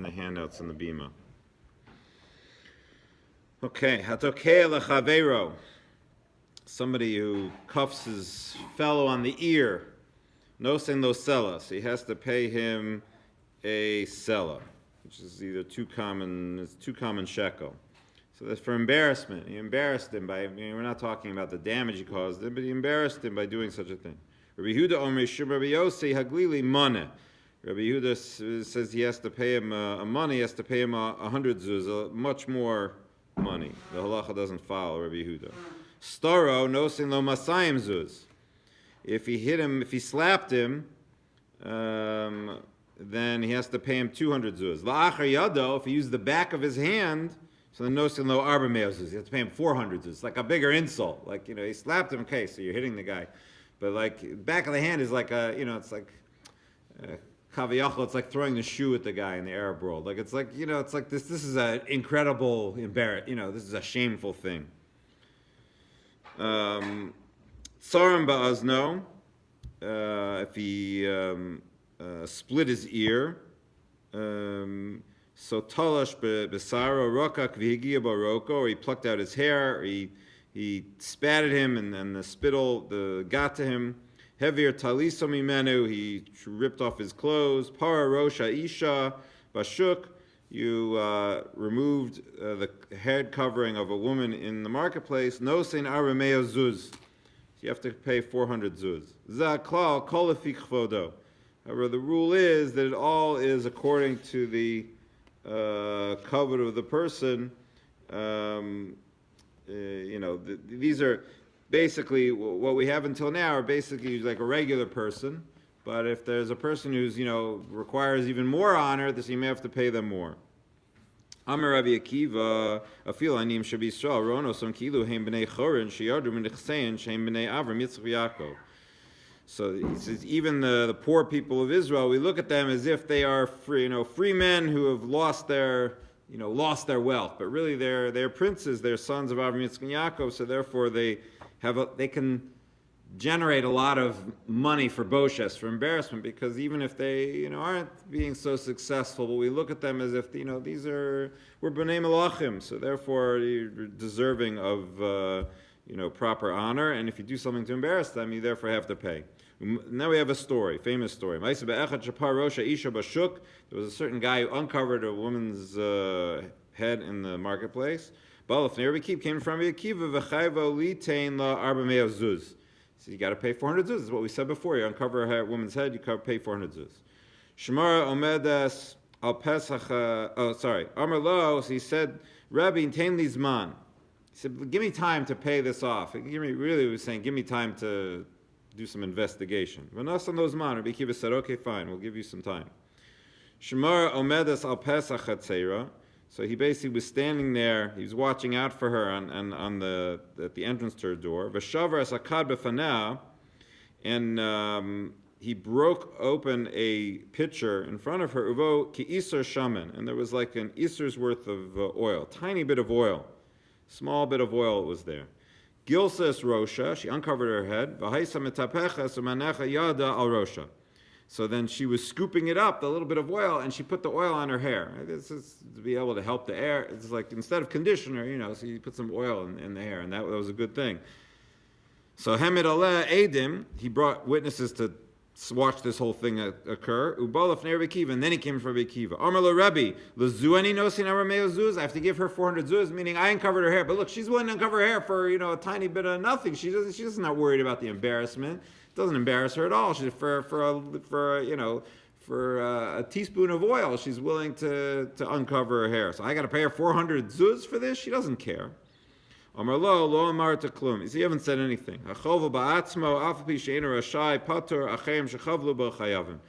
the handouts in the bima. Okay, hatokeh lechavero. Somebody who cuffs his fellow on the ear, nosen lo sela, so he has to pay him a sela, which is either two common shekel. So that's for embarrassment. He embarrassed him by, we're not talking about the damage he caused him, but he embarrassed him by doing such a thing. Rabbi Yehuda Omer Shum Rabbi Yossi Haglili Moneh. Rabbi Yehuda says he has to pay him money, he has to pay him 100 zuz, much more money. The halacha doesn't follow Rabbi Yehuda. Staro nosin lo masayim zuz. If he slapped him, then he has to pay him 200 zuz. La'achar yado, if he used the back of his hand, so the nosin lo arba me'os zuz. You have to pay him 400 zuz. It's like a bigger insult. Like, he slapped him, okay, so you're hitting the guy. But like, back of the hand is like it's like, kaviyachal, it's like throwing the shoe at the guy in the Arab world. Like, it's like, it's like this is an incredible, this is a shameful thing. Tsarim ba'azno, if he split his ear, so talash besaro rokak v'higia baroko, or he plucked out his hair, or he spat at him, and the spittle got to him. Heavier taliso mimenu, he ripped off his clothes. Para rosha isha bashuk, you removed the head covering of a woman in the marketplace. No sein arameo zuz, you have to pay 400 zuz. Zaklal kolafi chvodo. However, the rule is that it all is according to the covet of the person. These are basically what we have until now are basically like a regular person. But if there's a person who's requires even more honor, then you may have to pay them more. Amar Rabbi Akiva, afil anim shabi Yisrael rono som kilu heim bnei chorin sheyardu min nechsein sheim bnei Avram Yitzchak Yaakov. So he says, even the poor people of Israel, we look at them as if they are free men who have lost their wealth, but really they're princes, they're sons of Avram Yitzchak and Yaakov, so therefore they can generate a lot of money for boshes, for embarrassment, because even if they aren't being so successful, but we look at them as if we're b'nei malachim, so therefore you're deserving of proper honor, and if you do something to embarrass them, you therefore have to pay. Now we have a story, famous story. There was a certain guy who uncovered a woman's head in the marketplace. Came from Akiva. So you got to pay 400 zuz. This is what we said before. You uncover a woman's head, you pay 400 zuz. Shemara omedas al pesach. Amar lo. So he said, Rabbi, tain lizman. He said, give me time to pay this off. He was saying, give me time to do some investigation. V'nasan lo zman. Rabbi Akiva said, okay, fine, we'll give you some time. Shemara omedas al pesach hatzeira. So he basically was standing there. He was watching out for her at the entrance to her door. V'shavar es akad b'fanah, and he broke open a pitcher in front of her. Uvo ki isur shaman, and there was like an isur's worth of oil, tiny bit of oil, small bit of oil was there. Gilses rosha, she uncovered her head. V'haisa metapeches u'manecha yada al rosha. So then she was scooping it up, the little bit of oil, and she put the oil on her hair. This is to be able to help the hair. It's like instead of conditioner, so you put some oil in the hair, and that was a good thing. So Hamid Aleh Edim, he brought witnesses to watch this whole thing occur. Ubalaf Ner Bekiva, and then he came from Bekiva. Amar lo Rabbi, lezuani nosin arameo zuz. I have to give her 400 zuz, meaning I uncovered her hair. But look, she's willing to uncover her hair for a tiny bit of nothing. She's not worried about the embarrassment. Doesn't embarrass her at all. She's for a teaspoon of oil, she's willing to uncover her hair. So I got to pay her 400 zuz for this. She doesn't care. Amar lo amar taklum. You see, you haven't said anything. Hachovah ba'atzmo afapi she'ena rashai patur achem shechavlu bo chayavim.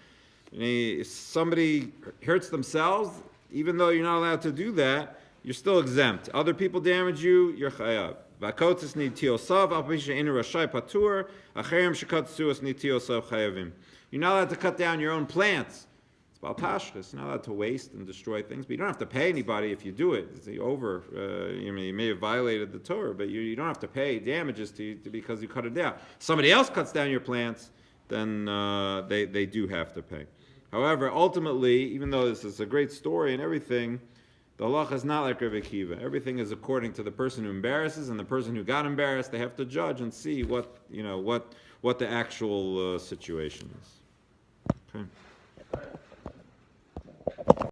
If somebody hurts themselves, even though you're not allowed to do that, you're still exempt. Other people damage you, you're chayav. V'akotzes nitiosav afapi she'ena rashai patur achem shekatzuas nitiosav chayavim. You're not allowed to cut down your own plants. It's about tashchis. You're not allowed to waste and destroy things, but you don't have to pay anybody if you do it. It's you may have violated the Torah, but you don't have to pay damages because you cut it down. Somebody else cuts down your plants, then they do have to pay. However, ultimately, even though this is a great story and everything, the halacha is not like Rabbi Akiva. Everything is according to the person who embarrasses and the person who got embarrassed. They have to judge and see what the actual situation is. Okay.